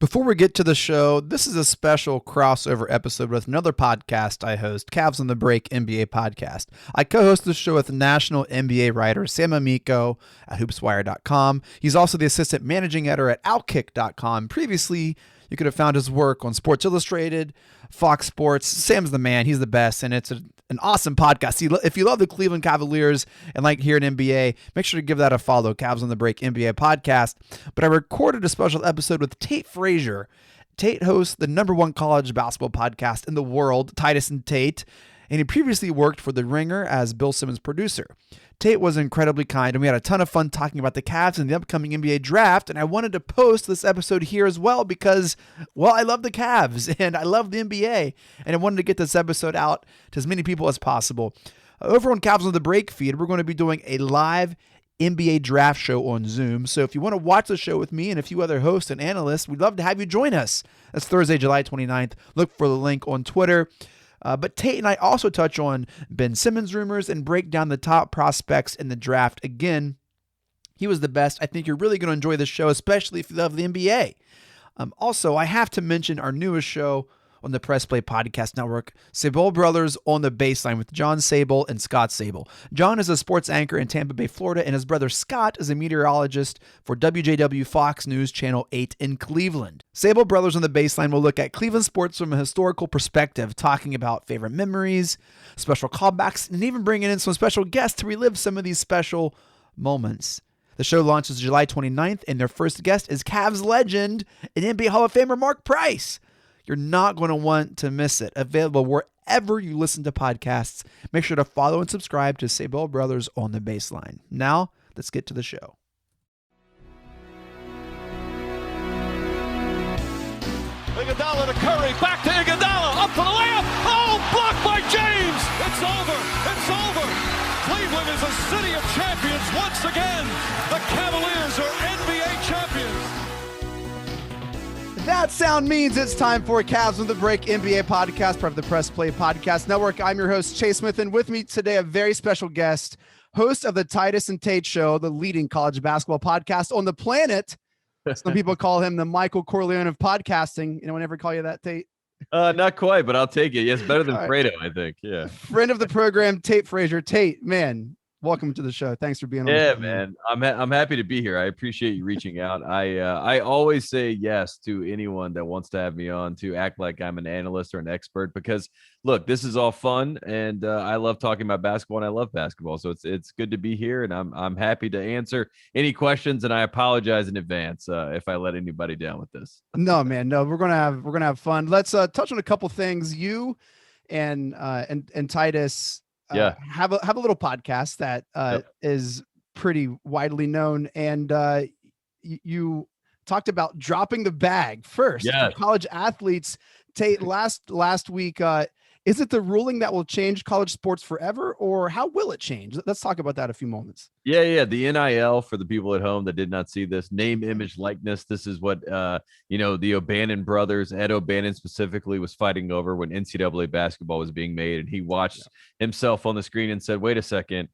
Before we get to the show, this is a special crossover episode with another podcast I host, Cavs on the Break NBA podcast. I co-host the show with national NBA writer Sam Amico at hoopswire.com. He's also the assistant managing editor at Outkick.com. Previously, you could have found his work on Sports Illustrated, Fox Sports. Sam's the man. He's the best, and it's an awesome podcast. If you love the Cleveland Cavaliers and like hearing NBA, make sure to give that a follow, Cavs on the Break NBA podcast. But I recorded a special episode with Tate Frazier. Tate hosts the #1 college basketball podcast in the world, Titus and Tate, and he previously worked for The Ringer as Bill Simmons' producer. Tate was incredibly kind, and we had a ton of fun talking about the Cavs and the upcoming NBA draft, and I wanted to post this episode here as well because, well, I love the Cavs, and I love the NBA, and I wanted to get this episode out to as many people as possible. Over on Cavs on the Break feed, we're going to be doing a live NBA draft show on Zoom, so if you want to watch the show with me and a few other hosts and analysts, we'd love to have you join us. That's Thursday, July 29th. Look for the link on Twitter. But Tate and I also touch on Ben Simmons rumors and break down the top prospects in the draft. Again, he was the best. I think you're really going to enjoy this show, especially if you love the NBA. Also, I have to mention our newest show on the Press Play Podcast Network, Sable Brothers on the Baseline with John Sable and Scott Sable. John is a sports anchor in Tampa Bay, Florida, and his brother Scott is a meteorologist for WJW Fox News Channel 8 in Cleveland. Sable Brothers on the Baseline will look at Cleveland sports from a historical perspective, talking about favorite memories, special callbacks, and even bringing in some special guests to relive some of these special moments. The show launches July 29th, and their first guest is Cavs legend and NBA Hall of Famer Mark Price. You're not going to want to miss it. Available wherever you listen to podcasts. Make sure to follow and subscribe to Sable Brothers on the Baseline. Now, let's get to the show. Iguodala to Curry, back to Iguodala, up for the layup. Oh, blocked by James. It's over. It's over. Cleveland is a city of champions once again. The Cavaliers are NBA champions. That sound means it's time for Cavs on the Break NBA podcast, part of the Press Play Podcast Network. I'm your host, Chase Smith, and with me today, a very special guest, host of the Titus and Tate Show, the leading college basketball podcast on the planet. Some people call him the Michael Corleone of podcasting. Anyone ever call you that, Tate? Not quite, but I'll take it. Yes, better than Fredo, I think. Yeah. Friend of the program, Tate Frazier. Tate, man, welcome to the show. Thanks for being on. Yeah, man. I'm happy to be here. I appreciate you reaching out. I always say yes to anyone that wants to have me on to act like I'm an analyst or an expert because look, this is all fun and I love talking about basketball and I love basketball. So it's good to be here and I'm happy to answer any questions and I apologize in advance if I let anybody down with this. No, man, no, we're gonna have fun. Let's touch on a couple things. You and Titus have a little podcast that is pretty widely known, and you talked about dropping the bag first for college athletes. Tate, last week, is it the ruling that will change college sports forever, or how will it change? Let's talk about that a few moments. Yeah. The NIL, for the people at home that did not see this, name, image, likeness. This is what, the O'Bannon brothers, Ed O'Bannon specifically, was fighting over when NCAA basketball was being made. And he watched himself on the screen and said, wait a second,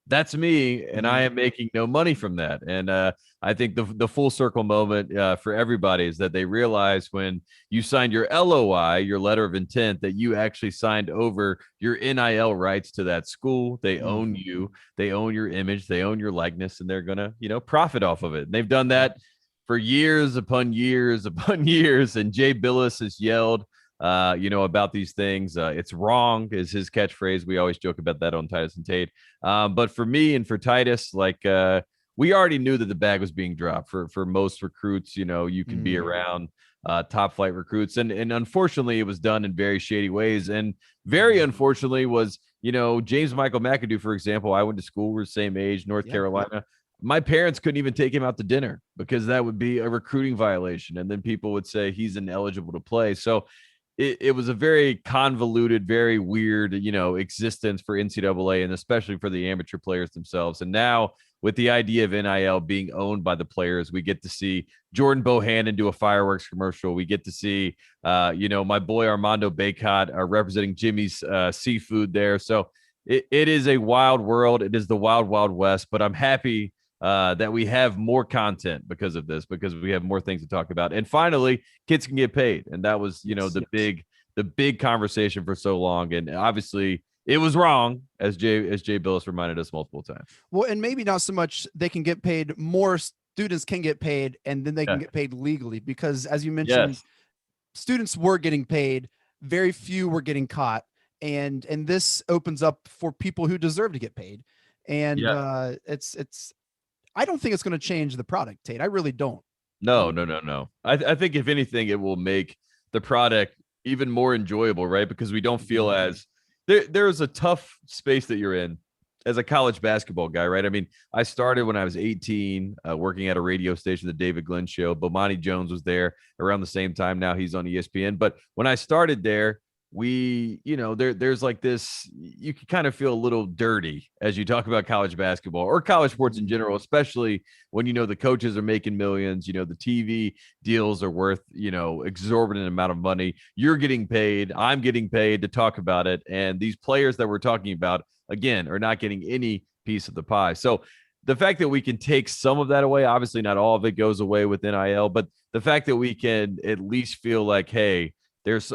that's me. And I am making no money from that. And I think the full circle moment for everybody is that they realize when you signed your LOI, your letter of intent, that you actually signed over your NIL rights to that school. They own you, they own your image, they own your likeness, and they're going to, profit off of it. And they've done that for years upon years upon years. And Jay Billis has yelled, about these things. It's wrong is his catchphrase. We always joke about that on Titus and Tate. But for me and for Titus, we already knew that the bag was being dropped for most recruits. You can be around top flight recruits. And unfortunately, it was done in very shady ways. And very unfortunately was, James Michael McAdoo, for example, I went to school, we're the same age, North Carolina. My parents couldn't even take him out to dinner because that would be a recruiting violation. And then people would say he's ineligible to play. So it was a very convoluted, very weird, existence for NCAA and especially for the amateur players themselves. And now with the idea of NIL being owned by the players, we get to see Jordan Bohannon do a fireworks commercial. We get to see, my boy Armando Bacot representing Jimmy's Seafood there. So it is a wild world. It is the wild, wild west, but I'm happy that we have more content because of this, because we have more things to talk about. And finally, kids can get paid. And that was, the big conversation for so long. And obviously it was wrong, as Jay Billis reminded us multiple times. Well, and maybe not so much they can get paid, more students can get paid, and then they can get paid legally, because as you mentioned, students were getting paid, very few were getting caught. And this opens up for people who deserve to get paid. And it's I don't think it's going to change the product, Tate. I really don't. No. I think if anything, it will make the product even more enjoyable, right? Because we don't feel as there's a tough space that you're in as a college basketball guy, right? I mean, I started when I was 18, working at a radio station, the David Glenn Show. Bomani Jones was there around the same time. Now he's on ESPN. But when I started there, there's like this, you can kind of feel a little dirty as you talk about college basketball or college sports in general, especially when the coaches are making millions, the TV deals are worth exorbitant amount of money. You're getting paid, I'm getting paid to talk about it, and these players that we're talking about again are not getting any piece of the pie. So the fact that we can take some of that away, obviously not all of it goes away with NIL, but the fact that we can at least feel like, hey, there's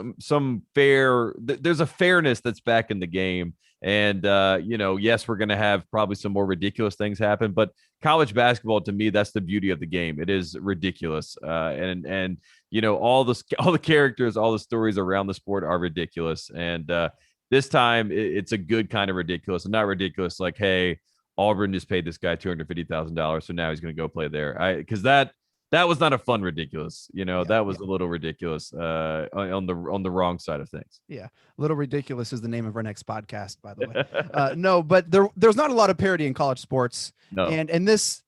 there's a fairness that's back in the game. And, yes, we're going to have probably some more ridiculous things happen, but college basketball, to me, that's the beauty of the game. It is ridiculous. And all the characters, all the stories around the sport are ridiculous. And this time it's a good kind of ridiculous, and not ridiculous like, hey, Auburn just paid this guy $250,000, so now he's going to go play there. Because that was not a fun ridiculous. That was a little ridiculous on the wrong side of things. Yeah. Little Ridiculous is the name of our next podcast, by the way. No, but there's not a lot of parity in college sports. No. And this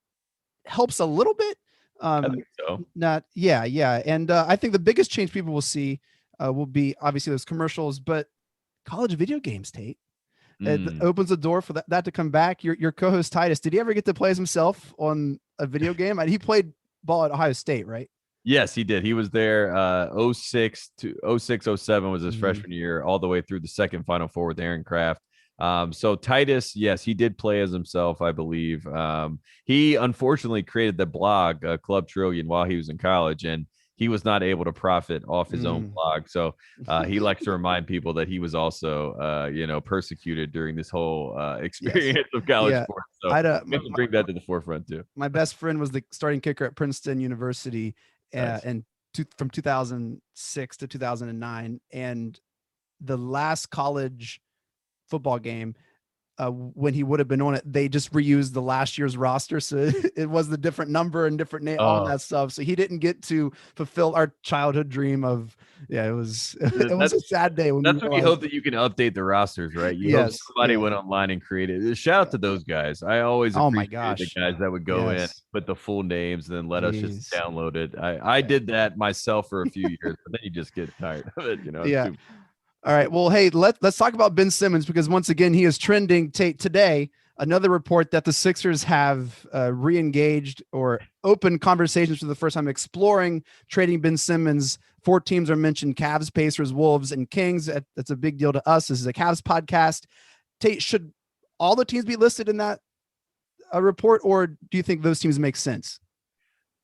helps a little bit. I think so. Yeah. And I think the biggest change people will see will be obviously those commercials, but college video games, Tate. It opens the door for that to come back. Your co-host Titus, did he ever get to play as himself on a video game? He played ball at Ohio State, right? Yes, he did. He was there 06 to 06, 07 was his freshman year, all the way through the second Final Four with Aaron Kraft. So Titus, yes, he did play as himself, I believe. He unfortunately created the blog Club Trillion while he was in college, and he was not able to profit off his own blog. So he likes to remind people that he was also, persecuted during this whole experience of college sports. So I have to bring that to the forefront too. My best friend was the starting kicker at Princeton University from 2006 to 2009. And the last college football game, when he would have been on it, they just reused the last year's roster, so it was the different number and different name, all that stuff. So he didn't get to fulfill our childhood dream of it was a sad day. That's when you hope that you can update the rosters, right? You hope somebody went online and created it. Shout out to those guys. I always appreciate the guys that would go in, put the full names, and then let us just download it. I did that myself for a few years, but then you just get tired of it, All right. Well, hey, let's talk about Ben Simmons, because once again, he is trending today. Another report that the Sixers have re-engaged or opened conversations for the first time, exploring trading Ben Simmons. 4 teams are mentioned: Cavs, Pacers, Wolves, and Kings. That's a big deal to us. This is a Cavs podcast. Tate, should all the teams be listed in that report, or do you think those teams make sense?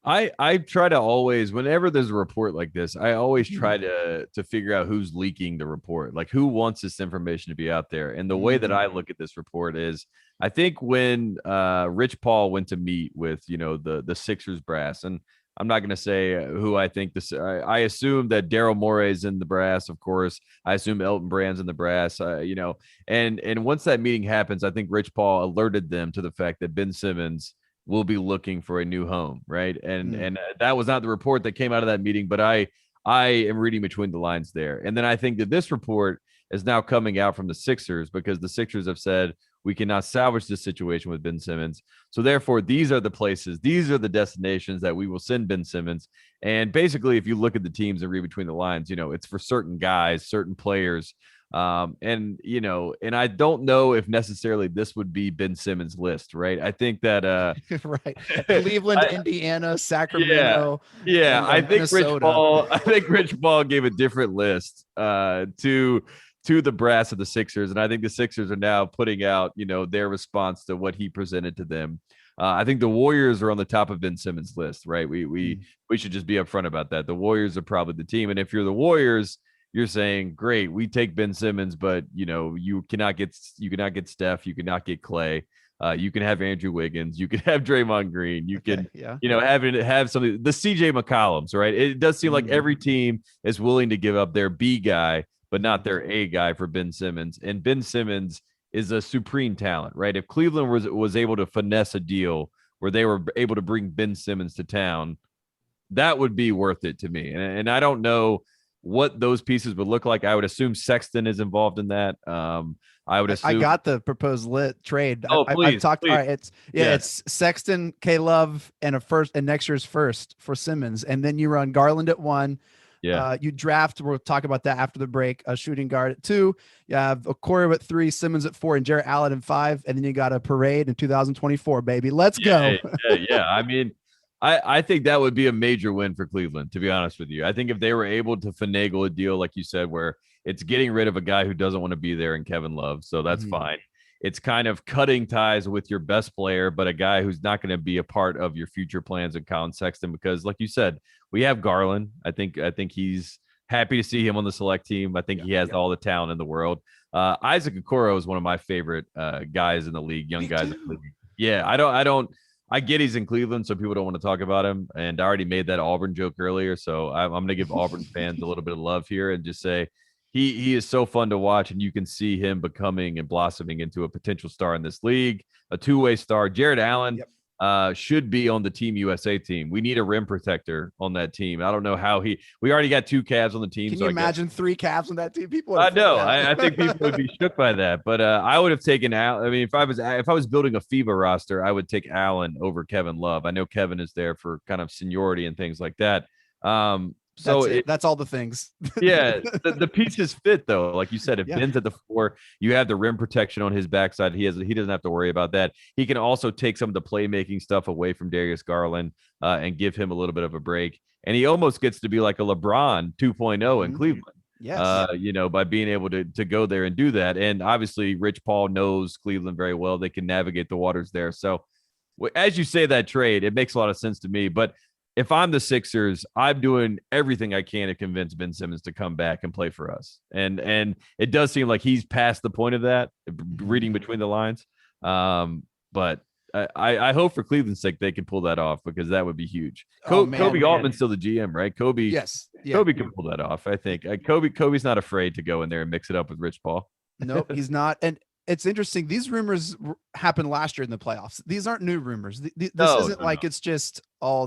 I try to always, whenever there's a report like this, I always try to figure out who's leaking the report, like who wants this information to be out there. And the way that I look at this report is, I think when Rich Paul went to meet with, the Sixers brass, and I'm not going to say who I think this, I assume that Daryl Morey is in the brass, of course. I assume Elton Brand's in the brass, and once that meeting happens, I think Rich Paul alerted them to the fact that Ben Simmons will be looking for a new home, right? And that was not the report that came out of that meeting, but I am reading between the lines there. And then I think that this report is now coming out from the Sixers, because the Sixers have said we cannot salvage this situation with Ben Simmons. So therefore, these are the places, these are the destinations that we will send Ben Simmons. And basically, if you look at the teams and read between the lines, it's for certain guys, certain players. And I don't know if necessarily this would be Ben Simmons' list, right? I think that right, Cleveland, Indiana, Sacramento, I think Rich Paul gave a different list to the brass of the Sixers, and I think the Sixers are now putting out their response to what he presented to them. I think the Warriors are on the top of Ben Simmons' list, right? We should just be upfront about that. The Warriors are probably the team, and if you're the Warriors, you're saying, great, we take Ben Simmons, but you cannot get Steph, you cannot get Clay, you can have Andrew Wiggins, you can have Draymond Green, you can have something, the CJ McCollums, right? It does seem like every team is willing to give up their B guy, but not their A guy for Ben Simmons, and Ben Simmons is a supreme talent, right? If Cleveland was able to finesse a deal where they were able to bring Ben Simmons to town, that would be worth it to me. And I don't know what those pieces would look like. I would assume Sexton is involved in that. I would assume I got the proposed trade. Oh, please, I've talked. please. All right, it's Sexton, K Love, and a first and next year's first for Simmons, and then you run Garland at 1. Yeah. You draft. We'll talk about that after the break. A shooting guard at 2. You have Okoro at 3, Simmons at 4, and Jarrett Allen at 5. And then you got a parade in 2024, baby. Let's go. Yeah. I mean, I think that would be a major win for Cleveland, to be honest with you. I think if they were able to finagle a deal, like you said, where it's getting rid of a guy who doesn't want to be there in Kevin Love, so that's fine. It's kind of cutting ties with your best player, but a guy who's not going to be a part of your future plans in Colin Sexton, because like you said, we have Garland. I think he's happy to see him on the select team. I think he has all the talent in the world. Isaac Okoro is one of my favorite guys in the league, young guys in the league. Yeah, I get he's in Cleveland, so people don't want to talk about him. And I already made that Auburn joke earlier, so I'm going to give Auburn fans a little bit of love here and just say he is so fun to watch, and you can see him becoming and blossoming into a potential star in this league, a two-way star. Jarrett Allen should be on the Team USA team. We need a rim protector on that team. I don't know how we already got 2 Cavs on the team. Can you imagine 3 Cavs on that team? People, I know. I think people would be shook by that, but I would have taken Allen. I mean, if I was building a FIBA roster, I would take Allen over Kevin Love. I know Kevin is there for kind of seniority and things like that. So that's all the things. The pieces fit though. Like you said, if Ben's at the 4, you have the rim protection on his backside. He doesn't have to worry about that. He can also take some of the playmaking stuff away from Darius Garland and give him a little bit of a break. And he almost gets to be like a LeBron 2.0 in Cleveland. Yes. By being able to go there and do that. And obviously Rich Paul knows Cleveland very well. They can navigate the waters there. So as you say that trade, it makes a lot of sense to me. But if I'm the Sixers, I'm doing everything I can to convince Ben Simmons to come back and play for us. And it does seem like he's past the point of that, reading between the lines. But I hope for Cleveland's sake they can pull that off, because that would be huge. Kobe Altman's still the GM, right? Kobe. Yes. Yeah. Kobe can pull that off, I think. Kobe's not afraid to go in there and mix it up with Rich Paul. Nope, he's not. And it's interesting. These rumors happened last year in the playoffs. These aren't new rumors. This isn't like it's just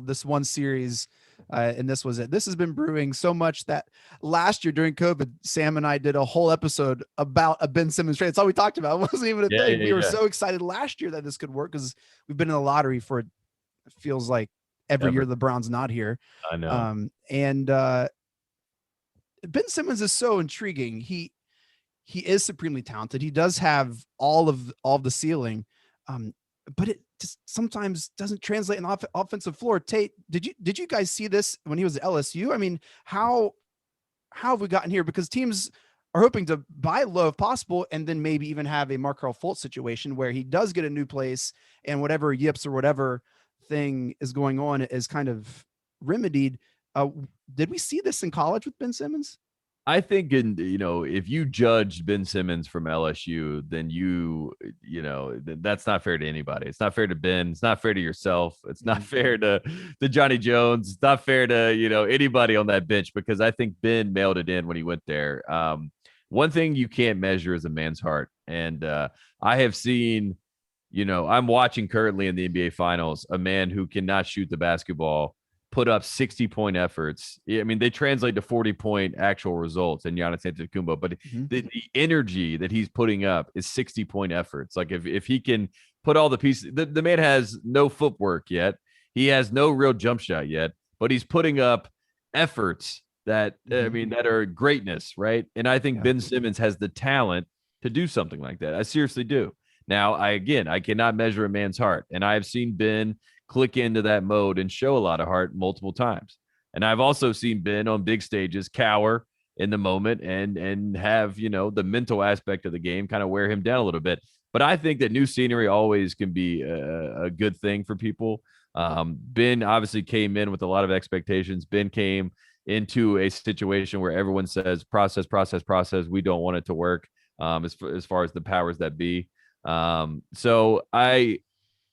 this one series and this was it. This has been brewing so much that last year during COVID, Sam and I did a whole episode about a Ben Simmons trade. That's all we talked about. It wasn't even a thing. We were so excited last year that this could work, because we've been in the lottery for, it feels like every year LeBron's not here. I know. And Ben Simmons is so intriguing. He is supremely talented. He does have all of the ceiling, but it just sometimes doesn't translate in the offensive floor. Tate, did you guys see this when he was at LSU? I mean, how have we gotten here? Because teams are hoping to buy low if possible, and then maybe even have a Markelle Fultz situation where he does get a new place, and whatever yips or whatever thing is going on is kind of remedied. Did we see this in college with Ben Simmons? I think if you judge Ben Simmons from LSU, then that's not fair to anybody. It's not fair to Ben. It's not fair to yourself. It's not fair to Johnny Jones. It's not fair to, anybody on that bench, because I think Ben mailed it in when he went there. One thing you can't measure is a man's heart. And I have seen, I'm watching currently in the NBA Finals, a man who cannot shoot the basketball put up 60-point efforts. I mean, they translate to 40-point actual results in Giannis Antetokounmpo, but the energy that he's putting up is 60-point efforts. Like if he can put all the pieces, the man has no footwork yet. He has no real jump shot yet, but he's putting up efforts that, that are greatness, right? And I think Ben Simmons has the talent to do something like that. I seriously do. Now, I cannot measure a man's heart, and I have seen Ben click into that mode and show a lot of heart multiple times. And I've also seen Ben on big stages cower in the moment and have, the mental aspect of the game kind of wear him down a little bit. But I think that new scenery always can be a good thing for people. Ben obviously came in with a lot of expectations. Ben came into a situation where everyone says process, process, process. We don't want it to work as far as the powers that be. So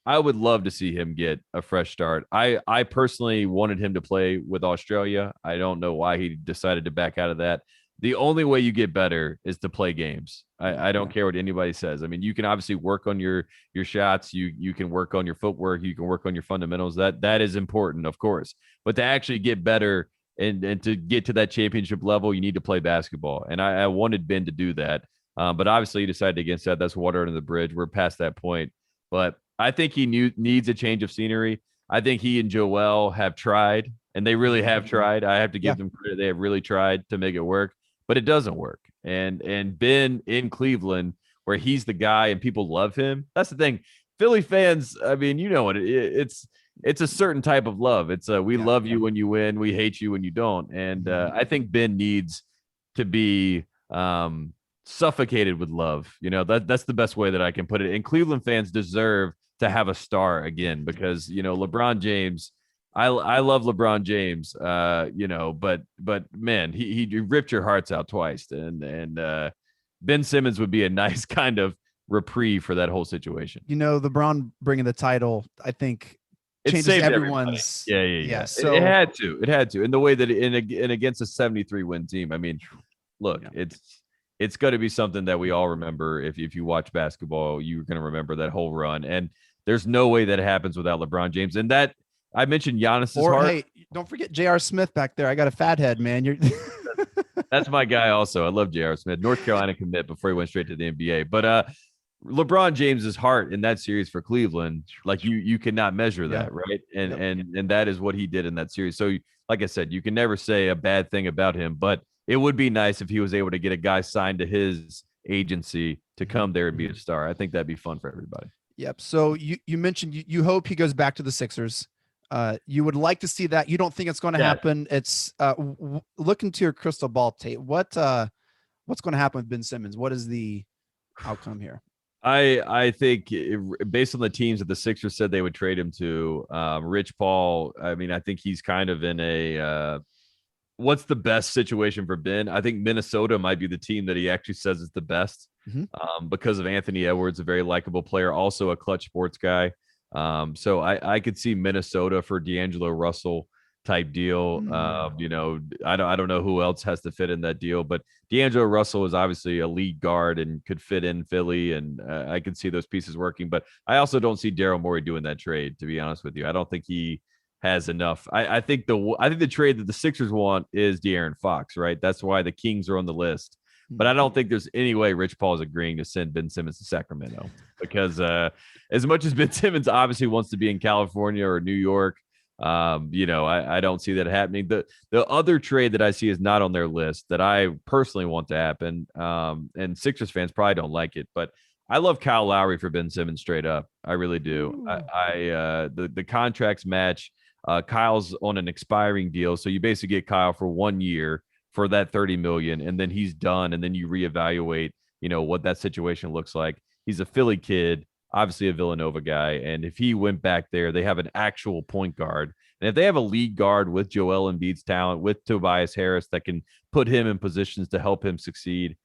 I would love to see him get a fresh start. I personally wanted him to play with Australia. I don't know why he decided to back out of that. The only way you get better is to play games. I don't care what anybody says. I mean, you can obviously work on your shots. You can work on your footwork. You can work on your fundamentals. That is important, of course. But to actually get better and to get to that championship level, you need to play basketball. And I wanted Ben to do that. But obviously he decided against that. That's water under the bridge. We're past that point. But I think he needs a change of scenery. I think he and Joel have tried, and they really have tried. I have to give them credit. They have really tried to make it work, but it doesn't work. And Ben in Cleveland, where he's the guy and people love him. That's the thing. Philly fans, I mean, you know what? It's a certain type of love. It's we love you when you win. We hate you when you don't. And I think Ben needs to be suffocated with love. You know, that's the best way that I can put it. And Cleveland fans deserve to have a star again, because, you know, LeBron James, I love LeBron James, you know, but man, he ripped your hearts out twice. And Ben Simmons would be a nice kind of reprieve for that whole situation. You know, LeBron bringing the title, I think, changes everyone's. Yeah. So it had to. And the way that in against a 73 win team, I mean, look, it's going to be something that we all remember. If you watch basketball, you're going to remember that whole run. And there's no way that happens without LeBron James. And that I mentioned Giannis's heart. Hey, don't forget J.R. Smith back there. I got a fat head, man. That's my guy also. I love J.R. Smith. North Carolina commit before he went straight to the NBA. But LeBron James's heart in that series for Cleveland, like you cannot measure that, right? And that is what he did in that series. So like I said, you can never say a bad thing about him, but it would be nice if he was able to get a guy signed to his agency to come there and be a star. I think that'd be fun for everybody. Yep. So you mentioned you hope he goes back to the Sixers. You would like to see that. You don't think it's going to happen. It's look into your crystal ball, Tate. What's going to happen with Ben Simmons? What is the outcome here? I think based on the teams that the Sixers said they would trade him to, Rich Paul, I mean, I think he's kind of in a what's the best situation for Ben? I think Minnesota might be the team that he actually says is the best because of Anthony Edwards, a very likable player, also a clutch sports guy. So I could see Minnesota for D'Angelo Russell type deal. You know, I don't know who else has to fit in that deal, but D'Angelo Russell is obviously a lead guard and could fit in Philly, and I could see those pieces working. But I also don't see Daryl Morey doing that trade, to be honest with you. I don't think he has enough. I think the trade that the Sixers want is De'Aaron Fox, right? That's why the Kings are on the list. But I don't think there's any way Rich Paul is agreeing to send Ben Simmons to Sacramento, because as much as Ben Simmons obviously wants to be in California or New York, you know, I don't see that happening. The other trade that I see is not on their list that I personally want to happen, and Sixers fans probably don't like it, but I love Kyle Lowry for Ben Simmons straight up. I really do. The contracts match. Kyle's on an expiring deal, so you basically get Kyle for 1 year for that $30 million, and then he's done, and then you reevaluate, you know, what that situation looks like. He's a Philly kid, obviously a Villanova guy, and if he went back there, they have an actual point guard. And if they have a lead guard with Joel Embiid's talent, with Tobias Harris that can put him in positions to help him succeed,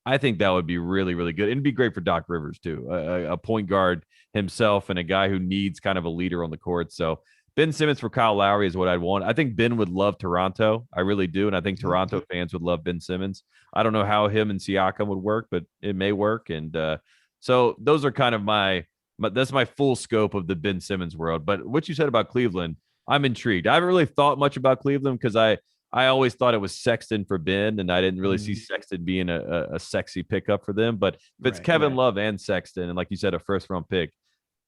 I think that would be really, really good. It'd be great for Doc Rivers too, a point guard himself and a guy who needs kind of a leader on the court. So Ben Simmons for Kyle Lowry is what I'd want. I think Ben would love Toronto. I really do. And I think Toronto fans would love Ben Simmons. I don't know how him and Siakam would work, but it may work. And so those are kind of that's my full scope of the Ben Simmons world. But what you said about Cleveland, I'm intrigued. I haven't really thought much about Cleveland because I always thought it was Sexton for Ben, and I didn't really see Sexton being a sexy pickup for them. But if it's Kevin Love and Sexton, and like you said, a first round pick,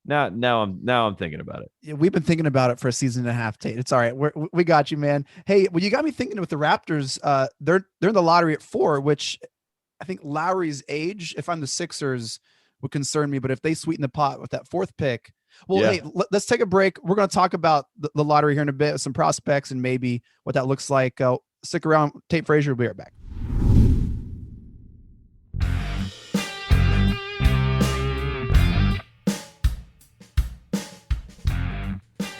now I'm thinking about it. Yeah, we've been thinking about it for a season and a half, Tate. It's all right. We got you, man. Hey, well, you got me thinking with the Raptors. They're in the lottery at 4, which I think Lowry's age, if I'm the Sixers, would concern me. But if they sweeten the pot with that 4th pick, well, hey, let's take a break. We're going to talk about the lottery here in a bit, some prospects and maybe what that looks like. Stick around. Tate Frazier will be right back.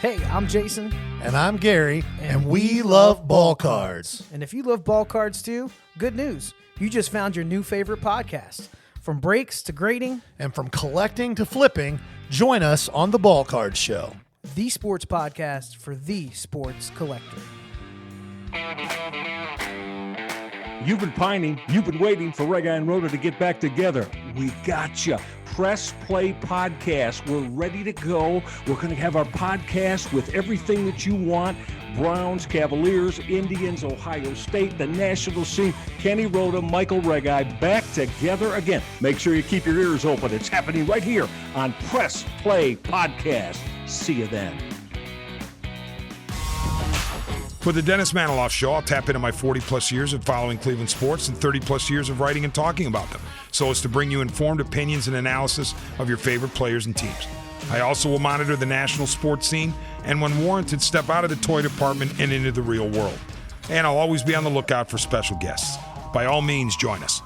Hey, I'm Jason. And I'm Gary, and we love ball cards. And if you love ball cards too, good news. You just found your new favorite podcast. From breaks to grading. And from collecting to flipping, join us on the Ball Card Show. The sports podcast for the sports collector. You've been pining, you've been waiting for Rega and Rhoda to get back together. We gotcha. Press Play Podcast. We're ready to go. We're going to have our podcast with everything that you want. Browns, Cavaliers, Indians, Ohio State, the national scene. Kenny Rhoda, Michael Regai back together again. Make sure you keep your ears open. It's happening right here on Press Play Podcast. See you then. For the Dennis Maniloff Show, I'll tap into my 40-plus years of following Cleveland sports and 30-plus years of writing and talking about them, so as to bring you informed opinions and analysis of your favorite players and teams. I also will monitor the national sports scene and, when warranted, step out of the toy department and into the real world. And I'll always be on the lookout for special guests. By all means, join us.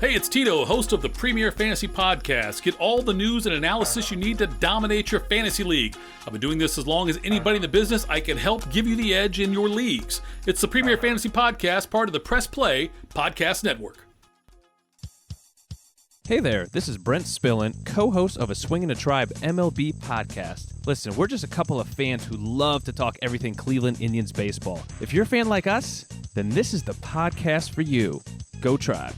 Hey, it's Tito, host of the Premier Fantasy Podcast. Get all the news and analysis you need to dominate your fantasy league. I've been doing this as long as anybody in the business. I can help give you the edge in your leagues. It's the Premier Fantasy Podcast, part of the Press Play Podcast Network. Hey there, this is Brent Spillin, co-host of a Swingin' a Tribe MLB podcast. Listen, we're just a couple of fans who love to talk everything Cleveland Indians baseball. If you're a fan like us, then this is the podcast for you. Go Tribe.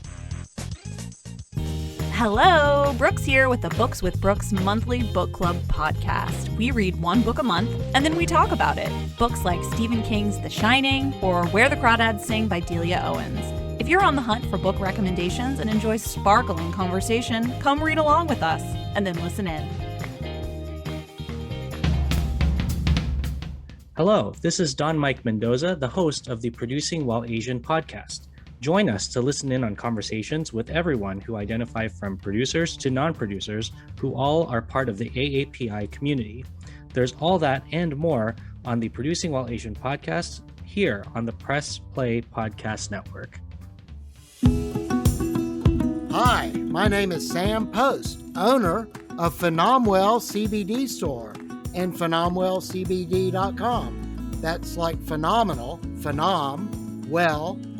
Hello, Brooks here with the Books with Brooks monthly book club podcast. We read one book a month and then we talk about it. Books like Stephen King's The Shining or Where the Crawdads Sing by Delia Owens. If you're on the hunt for book recommendations and enjoy sparkling conversation, come read along with us and then listen in. Hello, this is Don Mike Mendoza, the host of the Producing While Asian podcast. Join us to listen in on conversations with everyone who identify from producers to non-producers who all are part of the AAPI community. There's all that and more on the Producing While Asian podcast here on the Press Play Podcast Network. Hi, my name is Sam Post, owner of Phenomwell CBD store and PhenomwellCBD.com. That's like phenomenal,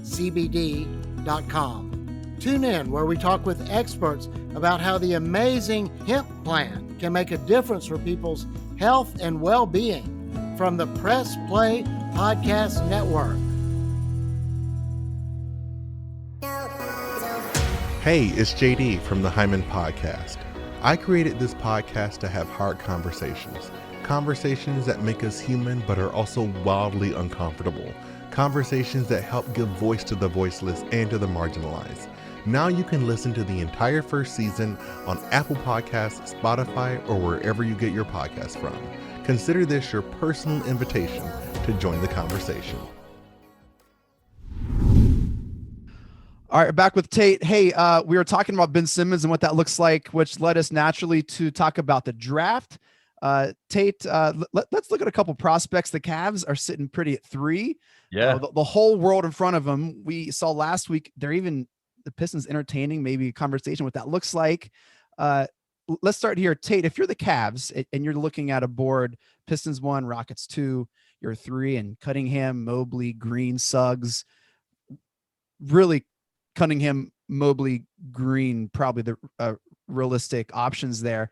CBD.com. Tune in where we talk with experts about how the amazing hemp plant can make a difference for people's health and well-being from the Press Play Podcast Network. Hey, it's JD from the Hyman Podcast. I created this podcast to have hard conversations. Conversations that make us human but are also wildly uncomfortable. Conversations that help give voice to the voiceless and to the marginalized. Now you can listen to the entire first season on Apple Podcasts, Spotify, or wherever you get your podcasts from. Consider this your personal invitation to join the conversation. All right, back with Tate. Hey, we were talking about Ben Simmons and what that looks like, which led us naturally to talk about the draft. Tate, let's look at a couple prospects. The Cavs are sitting pretty at 3. Yeah. The whole world in front of them. We saw last week, the Pistons entertaining maybe a conversation what that looks like. Let's start here. Tate, if you're the Cavs and you're looking at a board, Pistons 1, Rockets 2, you're 3, and Cunningham, Mobley, Green, Suggs, really Cunningham, Mobley, Green, probably the realistic options there.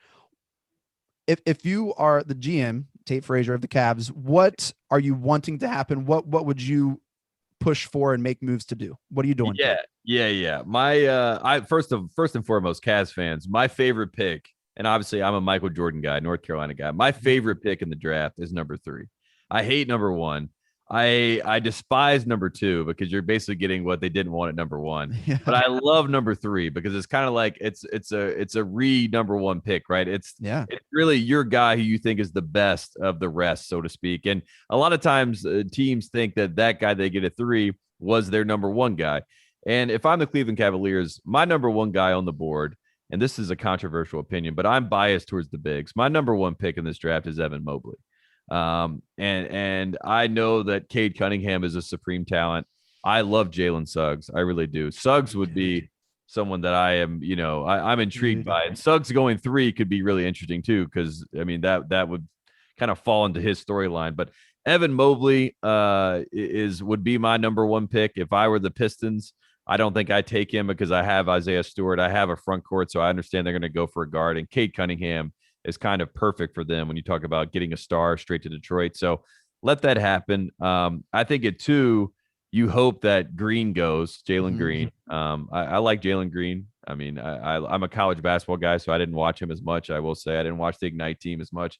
If you are the GM, Tate Frazier of the Cavs, what are you wanting to happen? What would you push for and make moves to do? What are you doing? Yeah. My first and foremost, Cavs fans, my favorite pick, and obviously I'm a Michael Jordan guy, North Carolina guy. My favorite pick in the draft is number 3. I hate number 1. I despise number 2 because you're basically getting what they didn't want at number 1. Yeah. But I love number 3 because it's kind of like it's a number 1 pick, right? It's really your guy who you think is the best of the rest, so to speak. And a lot of times teams think that guy they get at 3 was their number 1 guy. And if I'm the Cleveland Cavaliers, my number 1 guy on the board, and this is a controversial opinion, but I'm biased towards the bigs. My number 1 pick in this draft is Evan Mobley. And I know that Cade Cunningham is a supreme talent. I love Jalen Suggs. I really do. Suggs would be someone that I am, I'm intrigued by. And Suggs going 3 could be really interesting too, because I mean that would kind of fall into his storyline. But Evan Mobley would be my number 1 pick if I were the Pistons. I don't think I take him because I have Isaiah Stewart. I have a front court, so I understand they're going to go for a guard. And Cade Cunningham is kind of perfect for them when you talk about getting a star straight to Detroit. So let that happen. I think at 2, you hope that Green goes, Jalen Green. I like Jalen Green. I mean, I'm a college basketball guy, so I didn't watch him as much. I will say I didn't watch the Ignite team as much.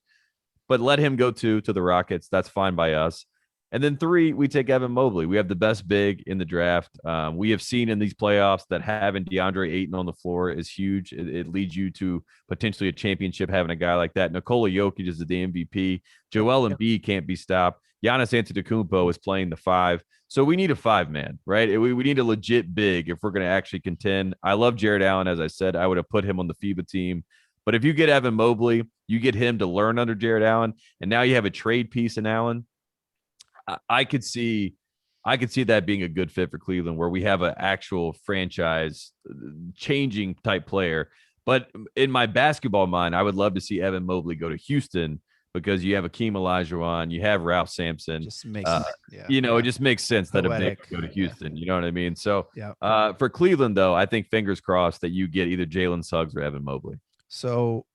But let him go to the Rockets. That's fine by us. And then 3, we take Evan Mobley. We have the best big in the draft. We have seen in these playoffs that having DeAndre Ayton on the floor is huge. It leads you to potentially a championship having a guy like that. Nikola Jokic is the MVP. Joel Embiid can't be stopped. Giannis Antetokounmpo is playing the 5. So we need a 5-man, right? We need a legit big if we're going to actually contend. I love Jared Allen. As I said, I would have put him on the FIBA team. But if you get Evan Mobley, you get him to learn under Jared Allen, and now you have a trade piece in Allen. I could see that being a good fit for Cleveland, where we have an actual franchise changing type player. But in my basketball mind, I would love to see Evan Mobley go to Houston because you have Akeem Olajuwon, you have Ralph Sampson. Just makes it just makes sense that a big go to Houston. You know what I mean? So for Cleveland, though, I think fingers crossed that you get either Jalen Suggs or Evan Mobley. So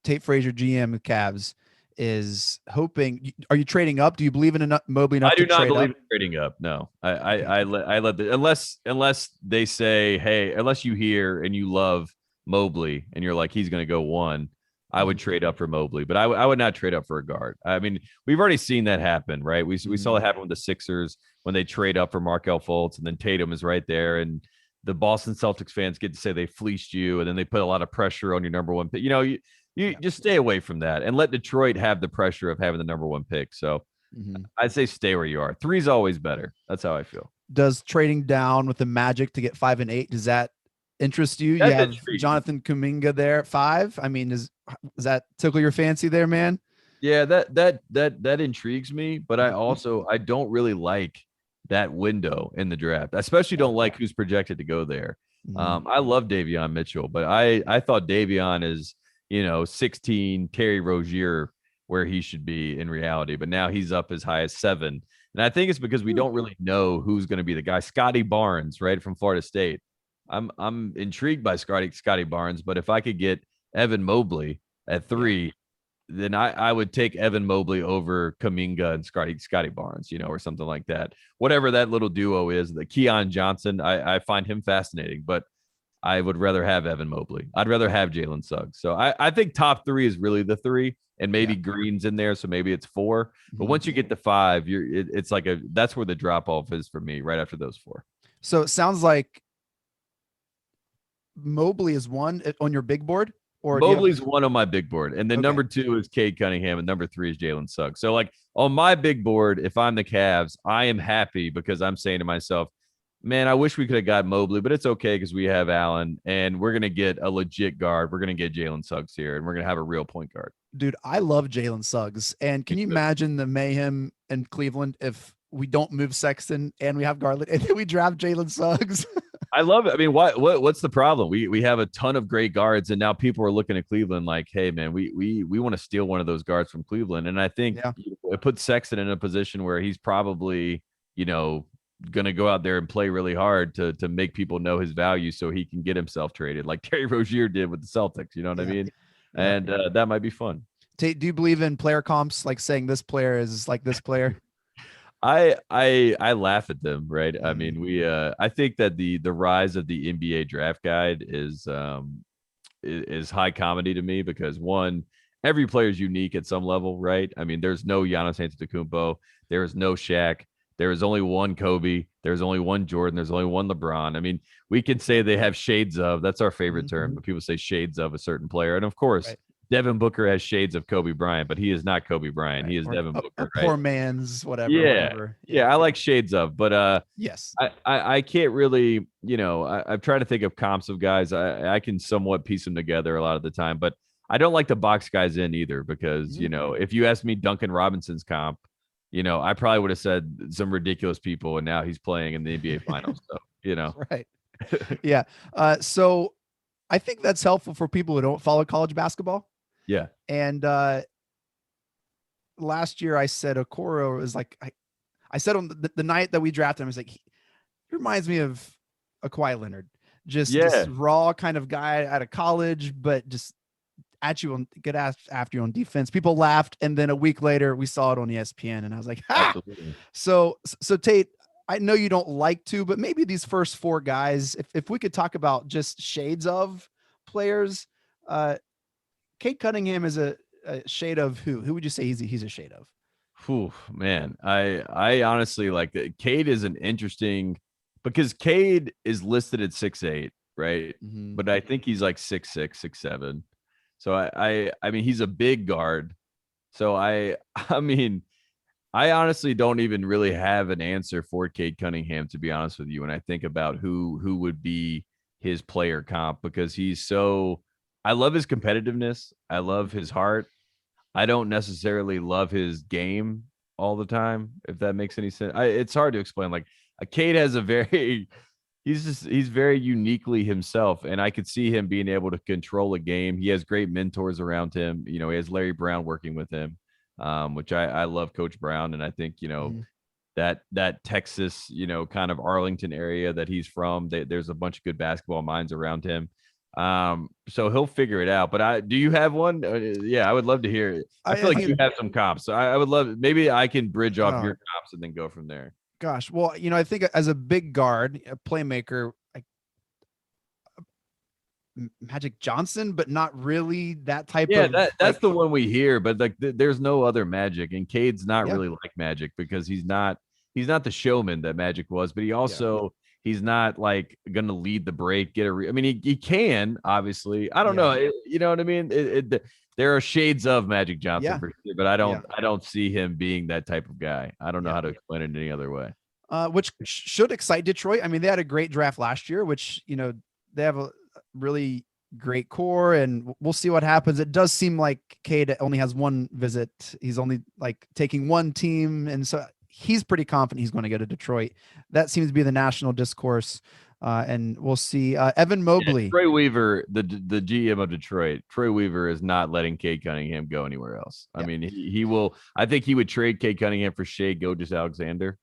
Tate Frazier, GM of Cavs, is hoping. Are you trading up? Do you believe in Mobley enough? I do to not trade believe up? in trading up. No, I let unless they say, hey, unless you hear and you love Mobley and you're like he's going to go 1, I would trade up for Mobley, but I would not trade up for a guard. I mean, we've already seen that happen, right? We saw it happen with the Sixers when they trade up for Markelle Fultz, and then Tatum is right there, and the Boston Celtics fans get to say they fleeced you, and then they put a lot of pressure on your number 1 pick. You just stay away from that and let Detroit have the pressure of having the number 1 pick. So I'd say stay where you are. 3 is always better. That's how I feel. Does trading down with the Magic to get 5 and 8, does that interest you? That's you have intriguing. Jonathan Kuminga there at 5. I mean, does that tickle your fancy there, man? Yeah, that intrigues me, but I don't really like that window in the draft. I especially don't like who's projected to go there. I love Davion Mitchell, but I thought Davion is 16 Terry Rozier where he should be in reality, but now he's up as high as 7. And I think it's because we don't really know who's going to be the guy. Scotty Barnes, right, from Florida State. I'm intrigued by Scotty Barnes, but if I could get Evan Mobley at 3, then I would take Evan Mobley over Kuminga and Scotty Barnes, or something like that. Whatever that little duo is, the Keon Johnson, I find him fascinating, but I would rather have Evan Mobley. I'd rather have Jalen Suggs. So I think top 3 is really the 3, and maybe Green's in there, so maybe it's 4. But once you get to 5, it's like that's where the drop off is for me, right after those 4. So it sounds like Mobley is 1 on your big board, or Mobley's 1 on my big board, and then number 2 is Cade Cunningham, and number 3 is Jalen Suggs. So like on my big board, if I'm the Cavs, I am happy because I'm saying to myself, man, I wish we could have got Mobley, but it's okay because we have Allen, and we're going to get a legit guard. We're going to get Jalen Suggs here, and we're going to have a real point guard. Dude, I love Jalen Suggs. And can you imagine the mayhem in Cleveland if we don't move Sexton and we have Garland and then we draft Jalen Suggs? I love it. I mean, what's the problem? We have a ton of great guards, and now people are looking at Cleveland like, hey, man, we want to steal one of those guards from Cleveland. And I think it puts Sexton in a position where he's probably, going to go out there and play really hard to make people know his value so he can get himself traded like Terry Rozier did with the Celtics. You know what I mean? And that might be fun. Tate, do you believe in player comps, like saying this player is like this player? I laugh at them, right? I mean, I think that the rise of the NBA draft guide is high comedy to me because, one, every player is unique at some level, right? I mean, there's no Giannis Antetokounmpo, there is no Shaq, there is only one Kobe, there's only one Jordan, there's only one LeBron. I mean, we can say they have shades of, that's our favorite term, but people say shades of a certain player. And of course, Devin Booker has shades of Kobe Bryant, but he is not Kobe Bryant. He is Devin Booker. Poor man's whatever. Yeah, I like shades of, but yes, I can't really, I'm trying to think of comps of guys. I can somewhat piece them together a lot of the time, but I don't like to box guys in either because, if you ask me Duncan Robinson's comp, I probably would have said some ridiculous people, and now he's playing in the NBA Finals. So, Right. Yeah. So I think that's helpful for people who don't follow college basketball. Yeah. And last year I said Okoro is like, I said on the night that we drafted him, I was like, he reminds me of a Kawhi Leonard, just raw kind of guy out of college, but just at you on get after you on defense. People laughed, and then a week later we saw it on ESPN, and I was like, ha! Absolutely. So Tate, I know you don't like to, but maybe these first four guys, if we could talk about just shades of players, Cade Cunningham is a shade of who? Who would you say he's a shade of? Whew, man, I honestly like that. Cade is an interesting because Cade is listed at 6'8", right? Mm-hmm. But I think he's like 6'6", 6'7". So I mean he's a big guard. So I mean I honestly don't even really have an answer for Cade Cunningham, to be honest with you. When I think about who would be his player comp, because he's so, I love his competitiveness. I love his heart. I don't necessarily love his game all the time, if that makes any sense. It's hard to explain. Like Cade has a very, he's very uniquely himself, and I could see him being able to control a game. He has great mentors around him. You know, he has Larry Brown working with him, which I love Coach Brown, and I think that Texas, kind of Arlington area that he's from, there's a bunch of good basketball minds around him. So he'll figure it out. But do you have one? Yeah, I would love to hear it. I feel like you have some comps. So I would love, maybe I can bridge off your comps and then go from there. Gosh, well, I think as a big guard, a playmaker, Magic Johnson, but not really that type of. Yeah, that's the one we hear, but like there's no other Magic, and Cade's not really like Magic because he's not the showman that Magic was, but he also he's not like going to lead the break, I mean, he can, obviously. I don't know. You know what I mean? There are shades of Magic Johnson for sure, but I don't see him being that type of guy. I don't know how to explain it any other way. Which should excite Detroit. I mean, they had a great draft last year, which, they have a really great core, and we'll see what happens. It does seem like Cade only has one visit. He's only taking one team. And so he's pretty confident he's going to go to Detroit. That seems to be the national discourse. And we'll see. Evan Mobley. Yeah, Troy Weaver, the GM of Detroit, Troy Weaver is not letting Cade Cunningham go anywhere else. I mean, he will. I think he would trade Cade Cunningham for Shai Gilgeous-Alexander,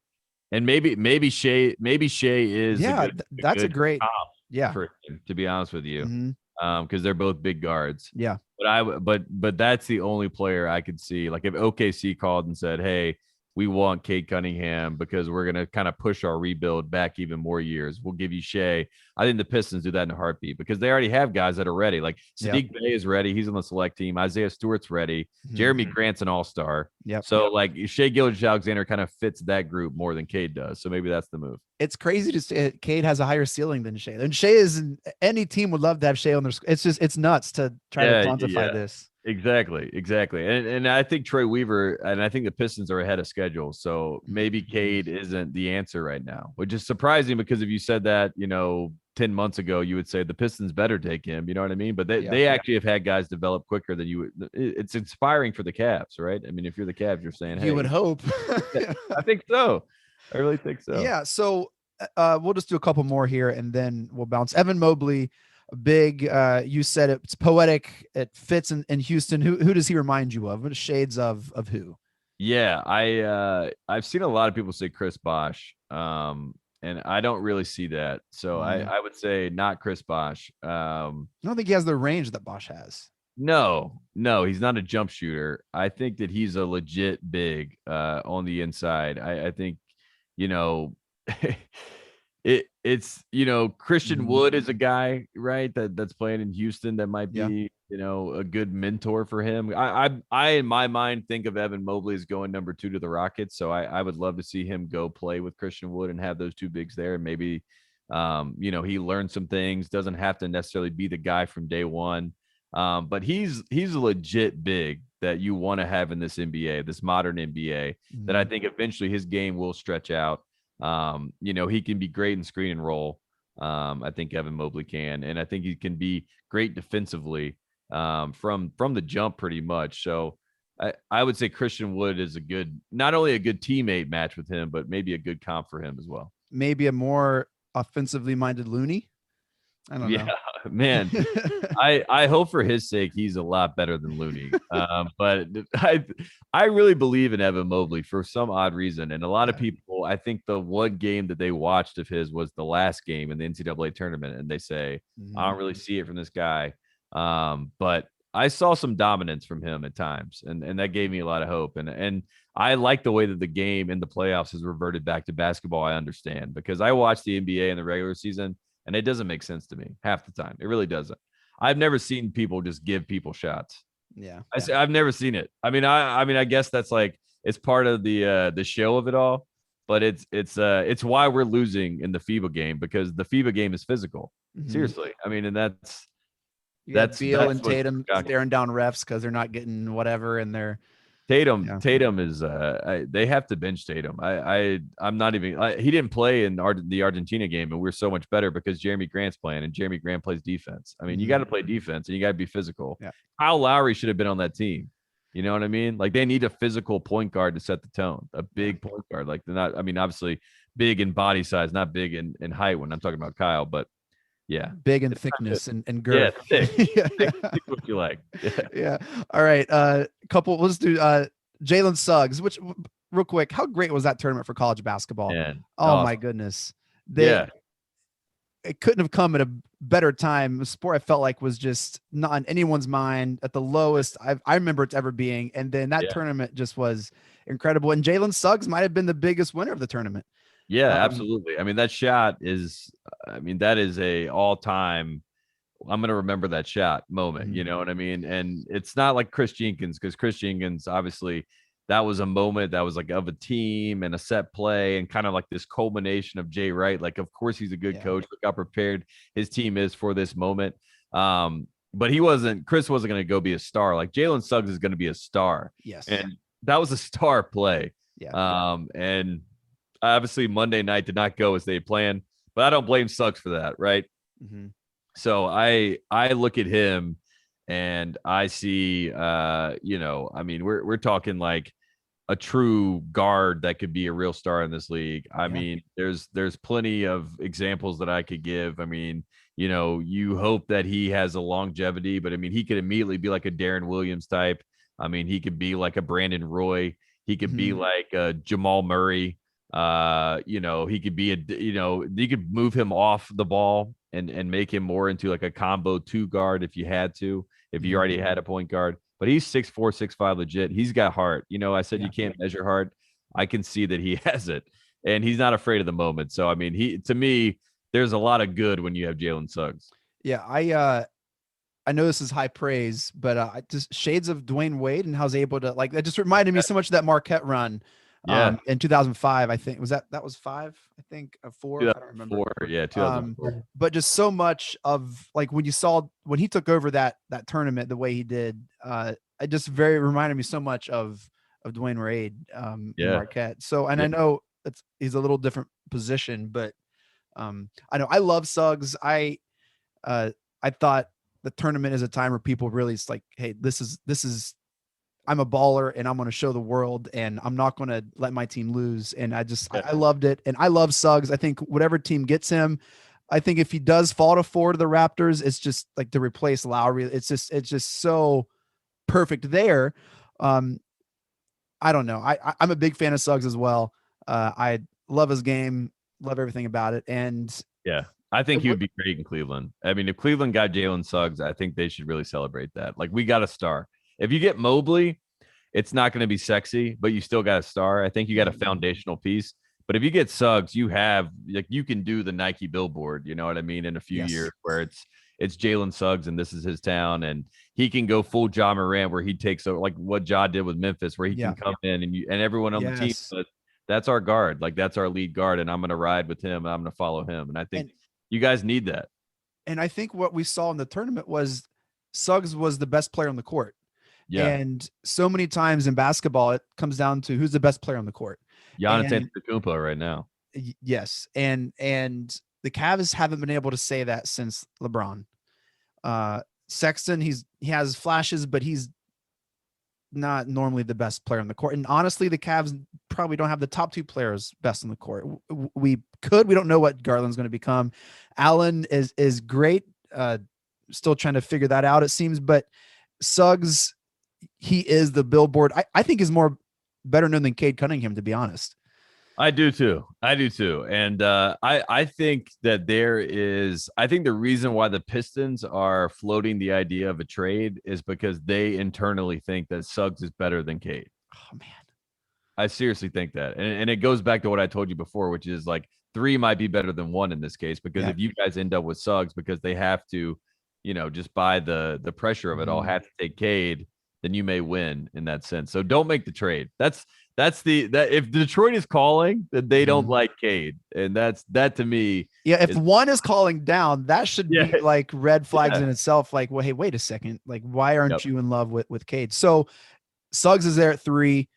and maybe Shai is. That's a great comp for him, to be honest with you, Mm-hmm. They're both big guards. Yeah, but that's the only player I could see. Like if OKC called and said, "Hey, we want Cade Cunningham because we're going to kind of push our rebuild back even more years. We'll give you Shai." I think the Pistons do that in a heartbeat because they already have guys that are ready. Like Sadiq Bey is ready. He's on the select team. Isaiah Stewart's ready. Mm-hmm. Jeremy Grant's an all-star. So like Shai Gilgeous-Alexander kind of fits that group more than Cade does. So maybe that's the move. It's crazy to say Cade has a higher ceiling than Shai. And Shai is, any team would love to have Shai on their. It's nuts to try to quantify this. Exactly. And I think Troy Weaver, and I think the Pistons are ahead of schedule. So maybe Cade isn't the answer right now, which is surprising because if you said that, 10 months ago, you would say the Pistons better take him. You know what I mean? But they actually have had guys develop quicker than you would. It's inspiring for the Cavs, right? I mean, if you're the Cavs, you're saying, hey, you would hope. I think so. I really think so. Yeah. So we'll just do a couple more here and then we'll bounce. Evan Mobley, big, you said it's poetic. It fits in Houston. Who does he remind you of? What shades of who? Yeah, I've seen a lot of people say Chris Bosh, and I don't really see that. So I would say not Chris Bosh. I don't think he has the range that Bosh has. No, he's not a jump shooter. I think that he's a legit big on the inside. I think, it's Christian Wood is a guy, right, that's playing in Houston that might be a good mentor for him. I in my mind think of Evan Mobley as going number 2 to the Rockets, so I would love to see him go play with Christian Wood and have those two bigs there, and maybe he learned some things, doesn't have to necessarily be the guy from day one, but he's a legit big that you want to have in this NBA, this modern NBA, that I think eventually his game will stretch out. He can be great in screen and roll. I think Evan Mobley can, and I think he can be great defensively from the jump pretty much. So I would say Christian Wood is not only a good teammate match with him, but maybe a good comp for him as well. Maybe a more offensively minded Looney. I don't know. Man, I hope for his sake he's a lot better than Looney. But I really believe in Evan Mobley for some odd reason. And a lot of people, I think the one game that they watched of his was the last game in the NCAA tournament, and they say, I don't really see it from this guy. But I saw some dominance from him at times, and that gave me a lot of hope. And I like the way that the game in the playoffs has reverted back to basketball. I understand, because I watched the NBA in the regular season, and it doesn't make sense to me half the time. It really doesn't. I've never seen people just give people shots. Yeah. I've never seen it. I mean, I guess that's like, it's part of the show of it all, but it's why we're losing in the FIBA game, because the FIBA game is physical. Seriously. I mean, and that's Beal and Tatum staring down refs because they're not getting whatever, and they're Tatum is they have to bench Tatum. I'm not even he didn't play in the Argentina game, and we're so much better because Jeremy Grant's playing, and Jeremy Grant plays defense. I mean, you got to play defense and you got to be physical. Yeah. Kyle Lowry should have been on that team. You know what I mean? Like, they need a physical point guard to set the tone, a big point guard. Like, they're not, I mean, obviously big in body size, not big in height when I'm talking about Kyle, but yeah, big in thickness and girth. Yeah, thick what you like. Yeah. All right. Let's do Jalen Suggs, which, real quick, how great was that tournament for college basketball? Man, awesome. My goodness. It couldn't have come at a better time. The sport, I felt like, was just not on anyone's mind at the lowest I remember it's ever being. And then that tournament just was incredible. And Jalen Suggs might have been the biggest winner of the tournament. Yeah, absolutely. I mean, that shot is, that is a all-time, I'm going to remember that shot moment, you know what I mean? And it's not like Chris Jenkins, because Chris Jenkins, obviously, that was a moment that was like of a team and a set play and kind of like this culmination of Jay Wright. Like, of course, he's a good coach. Look how prepared his team is for this moment. But Chris wasn't going to go be a star. Like, Jalen Suggs is going to be a star. Yes. And that was a star play. Yeah. And obviously Monday night did not go as they planned, but I don't blame Suggs for that. Right. So I look at him and I see, we're talking like a true guard that could be a real star in this league. I mean, there's plenty of examples that I could give. I mean, you hope that he has a longevity, but I mean, he could immediately be like a Darren Williams type. I mean, he could be like a Brandon Roy. He could be like a Jamal Murray. He could be you could move him off the ball and make him more into like a combo 2 guard if you had to, if you already had a point guard. But he's 6'4", 6'5", legit. He's got heart. I said you can't measure heart. I can see that he has it, and he's not afraid of the moment. So I mean, to me, there's a lot of good when you have Jalen Suggs. Yeah, I know this is high praise, but just shades of Dwayne Wade and how he's able to, like, that just reminded me so much of that Marquette run. In 2005, I think that was 5, I think, 4, I don't remember. 2004. But just so much of, like, when he took over that tournament the way he did, it just very reminded me so much of Dwayne Wade in Marquette. So, and I know he's a little different position, but I know I love Suggs. I thought the tournament is a time where people really, it's like, hey, this is I'm a baller and I'm going to show the world and I'm not going to let my team lose. And I loved it. And I love Suggs. I think whatever team gets him, I think if he does fall to 4 to the Raptors, it's just like to replace Lowry. It's just so perfect there. I don't know. I'm a big fan of Suggs as well. I love his game, love everything about it. And I think he would be great in Cleveland. I mean, if Cleveland got Jalen Suggs, I think they should really celebrate that. Like, we got a star. If you get Mobley, it's not going to be sexy, but you still got a star. I think you got a foundational piece. But if you get Suggs, you can do the Nike billboard, you know what I mean, in a few years, where it's Jalen Suggs and this is his town, and he can go full Ja Morant, where he takes over, like what Ja did with Memphis, where he can come in and everyone on the team. But that's our guard, like that's our lead guard, and I'm going to ride with him and I'm going to follow him. And I think you guys need that. And I think what we saw in the tournament was Suggs was the best player on the court. Yeah. And so many times in basketball, it comes down to who's the best player on the court. Giannis Antetokounmpo right now. Yes. And the Cavs haven't been able to say that since LeBron. Sexton, he has flashes, but he's not normally the best player on the court. And honestly, the Cavs probably don't have the top 2 players best on the court. We don't know what Garland's going to become. Allen is great. Still trying to figure that out, it seems, but Suggs, he is the billboard. I think is more better known than Cade Cunningham, to be honest. I do too. And I think that I think the reason why the Pistons are floating the idea of a trade is because they internally think that Suggs is better than Cade. Oh man. I seriously think that. And it goes back to what I told you before, which is like 3 might be better than 1 in this case, because if you guys end up with Suggs because they have to, just by the pressure of it all, have to take Cade, then you may win in that sense. So don't make the trade. That's if Detroit is calling, then they don't like Cade. And that to me. Yeah. If one is calling down, that should be like red flags in itself. Like, well, hey, wait a second. Like, why aren't you in love with Cade? So Suggs is there at 3.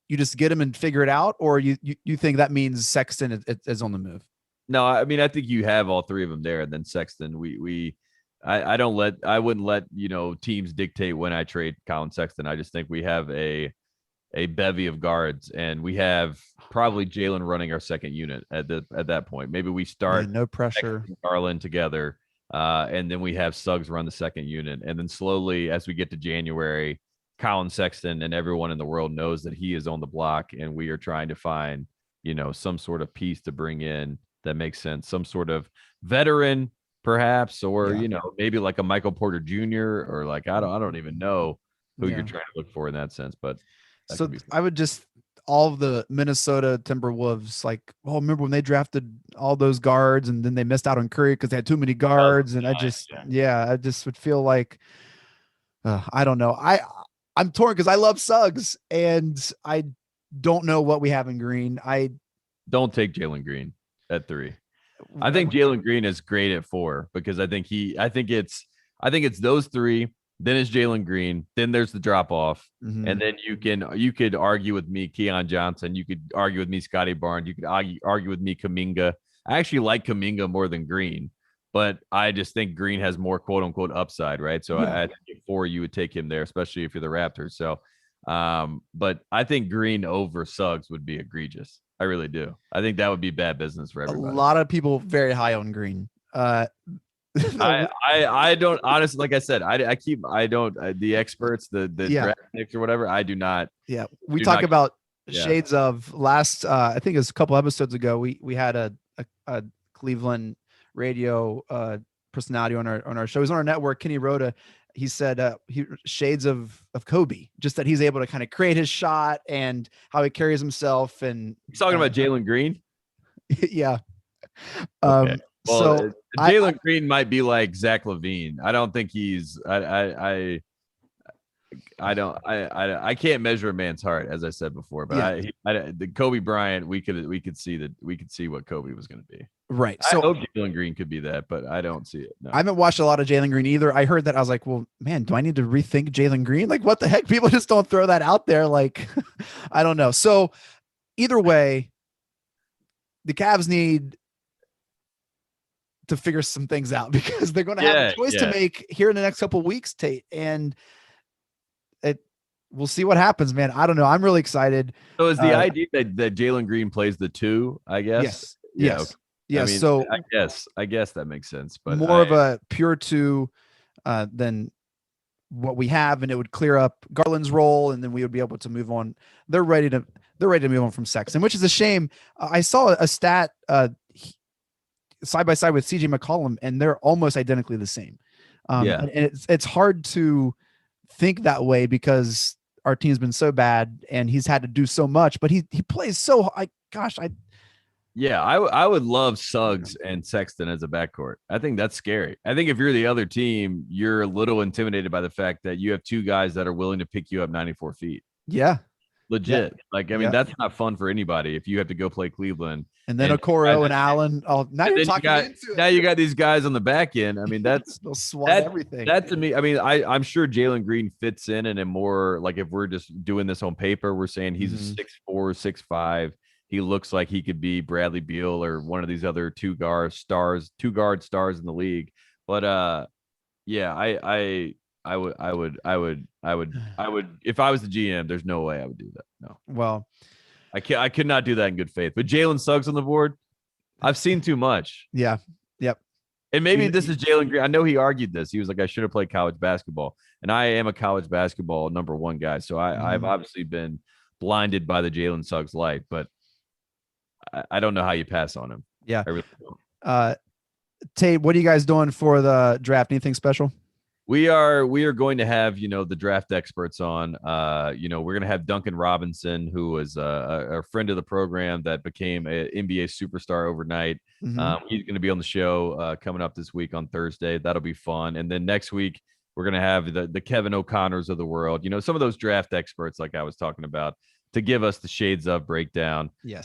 You just get him and figure it out, or you think that means Sexton is on the move? No, I mean, I think you have all 3 of them there, and then Sexton. I wouldn't let teams dictate when I trade Colin Sexton. I just think we have a bevy of guards, and we have probably Jalen running our second unit at that point. Maybe we start no pressure Garland together, and then we have Suggs run the second unit, and then slowly as we get to January, Colin Sexton and everyone in the world knows that he is on the block, and we are trying to find, some sort of piece to bring in that makes sense. Some sort of veteran, perhaps, or, maybe like a Michael Porter Jr. or like, I don't even know who you're trying to look for in that sense. But so I would just, all of the Minnesota Timberwolves, like, remember when they drafted all those guards and then they missed out on Curry because they had too many guards. And I just would feel like, I don't know. I'm torn because I love Suggs and I don't know what we have in Green. I don't take Jalen Green at 3. I think Jalen Green is great at 4 because I think it's those 3. Then it's Jalen Green. Then there's the drop off, and then you could argue with me Keon Johnson. You could argue with me Scotty Barnes. You could argue with me Kuminga. I actually like Kuminga more than Green. But I just think Green has more quote unquote upside, right? So I think at 4 you would take him there, especially if you're the Raptors. So, but I think Green over Suggs would be egregious. I really do. I think that would be bad business for everybody. A lot of people very high on Green. I don't honestly, like I said, the experts, the draft picks or whatever. I do not. Yeah, we talk about shades of last. I think it was a couple episodes ago. We had a Cleveland radio personality on our show. He's on our network, Kenny Rhoda. He said shades of Kobe, just that he's able to kind of create his shot and how he carries himself. And he's talking about Jalen Green. Yeah. Okay. Well, so Jalen Green might be like Zach LaVine. I don't think he's. I can't measure a man's heart, as I said before. But the Kobe Bryant, we could see what Kobe was going to be. Right. So I hope Jalen Green could be that, but I don't see it. No. I haven't watched a lot of Jalen Green either. I heard that. I was like, well, man, do I need to rethink Jalen Green? Like, what the heck? People just don't throw that out there. Like, I don't know. So either way, the Cavs need to figure some things out because they're going to have a choice to make here in the next couple of weeks, Tate. And we'll see what happens, man. I don't know. I'm really excited. So is the idea that Jalen Green plays the 2, I guess? Yes. Okay. Yeah, I mean, so I guess that makes sense, but more of a pure 2 than what we have, and it would clear up Garland's role, and then we would be able to move on. They're ready to move on from Sexton, which is a shame. I saw a stat side by side with CJ McCollum, and they're almost identically the same. And it's hard to think that way because our team's been so bad, and he's had to do so much, but he plays so. I would love Suggs and Sexton as a backcourt. I think that's scary. I think if you're the other team, you're a little intimidated by the fact that you have 2 guys that are willing to pick you up 94 feet. Yeah. Legit. Yeah. Like, I mean, that's not fun for anybody if you have to go play Cleveland. And then Okoro and Allen. Oh, now you're talking into it. Now you got these guys on the back end. I mean, they'll swat everything. That to me, I mean, I'm sure Jalen Green fits in a more, like, if we're just doing this on paper, we're saying he's a 6'4", 6'5". He looks like he could be Bradley Beal or one of these other two guard stars in the league. But I would if I was the GM, there's no way I would do that. No. Well, I could not do that in good faith. But Jalen Suggs on the board, I've seen too much. Yeah. Yep. And maybe this is Jalen Green. I know he argued this. He was like, I should have played college basketball. And I am a college basketball number one guy. So I've obviously been blinded by the Jalen Suggs light, but I don't know how you pass on him. Yeah. I really don't. Tate, what are you guys doing for the draft? Anything special? We are going to have, the draft experts on. We're going to have Duncan Robinson, who was a friend of the program that became an NBA superstar overnight. Mm-hmm. He's going to be on the show coming up this week on Thursday. That'll be fun. And then next week, we're going to have the Kevin O'Connors of the world, some of those draft experts like I was talking about, to give us the shades of breakdown. Yes.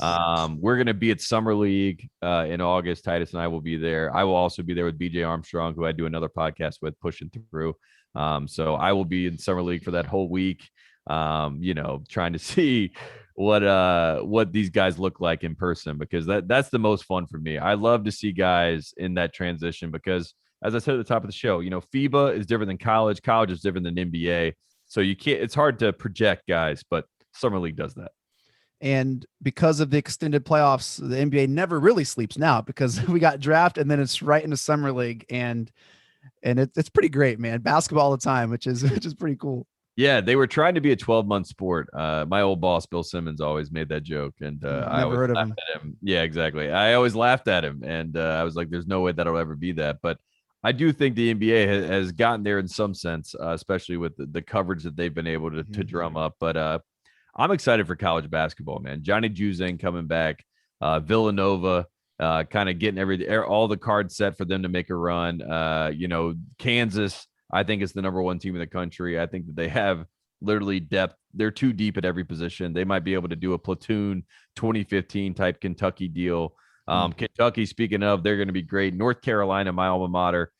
We're going to be at Summer League in August. Titus and I will be there. I will also be there with BJ Armstrong, who I do another podcast with, Pushing Through. So I will be in Summer League for that whole week, trying to see what these guys look like in person, because that's the most fun for me. I love to see guys in that transition because, as I said at the top of the show, FIBA is different than college. College is different than NBA. So it's hard to project guys, but Summer League does that. And because of the extended playoffs, the NBA never really sleeps now, because we got draft and then it's right into Summer League, and it's pretty great, man. Basketball all the time, which is pretty cool. Yeah, they were trying to be a 12-month sport. My old boss, Bill Simmons, always made that joke, and I always heard of laughed at him. Yeah, exactly. I always laughed at him, and I was like, "There's no way that'll ever be that." But I do think the NBA has gotten there in some sense, especially with the coverage that they've been able to drum up. But I'm excited for college basketball, man. Johnny Juzang coming back, Villanova, kind of getting all the cards set for them to make a run. Kansas, I think, is the number one team in the country. I think that they have literally depth. They're too deep at every position. They might be able to do a platoon 2015 type Kentucky deal. Kentucky, speaking of, they're going to be great. North Carolina, my alma mater,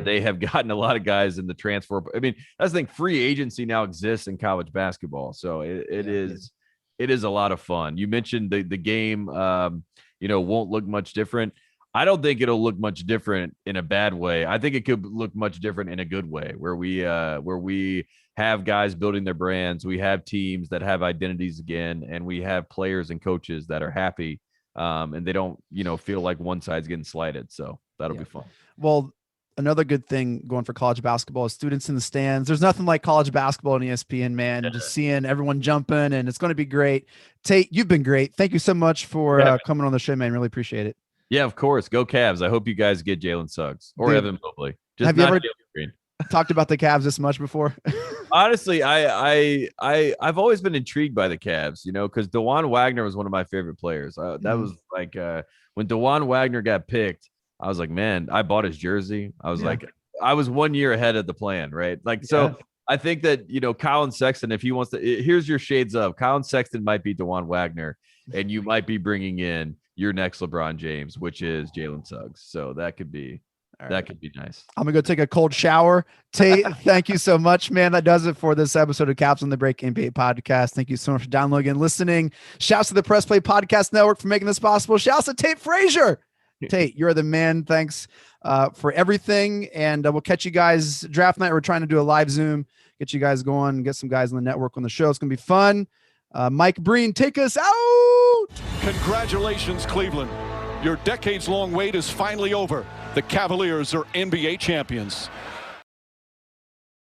they have gotten a lot of guys in the transfer. I mean, that's the thing. Free agency now exists in college basketball, so it is a lot of fun. You mentioned the game, won't look much different. I don't think it'll look much different in a bad way. I think it could look much different in a good way, where we have guys building their brands, we have teams that have identities again, and we have players and coaches that are happy. And they don't, feel like one side's getting slighted. So that'll be fun. Well, another good thing going for college basketball is students in the stands. There's nothing like college basketball on ESPN, man. Just seeing everyone jumping, and it's going to be great. Tate, you've been great. Thank you so much for coming on the show, man. Really appreciate it. Yeah, of course. Go Cavs. I hope you guys get Jalen Suggs or Evan Mobley. Just have you ever Green. talked about the Cavs this much before? Honestly, I've always been intrigued by the Cavs, because DeJuan Wagner was one of my favorite players. That was like when DeJuan Wagner got picked, I was like, man, I bought his jersey. I was like, I was 1 year ahead of the plan, right? Like, so I think that, Colin Sexton, if he wants to, here's your shades of Colin Sexton might be DeJuan Wagner, and you might be bringing in your next LeBron James, which is Jalen Suggs. So that could be. That could be nice. I'm going to go take a cold shower. Tate, thank you so much, man. That does it for this episode of Caps on the Break NBA podcast. Thank you so much for downloading and listening. Shouts to the Press Play Podcast Network for making this possible. Shouts to Tate Frazier. Tate, you're the man. Thanks for everything. And we'll catch you guys draft night. We're trying to do a live Zoom, get you guys going, get some guys on the network on the show. It's going to be fun. Mike Breen, take us out. Congratulations, Cleveland. Your decades-long wait is finally over. The Cavaliers are NBA champions.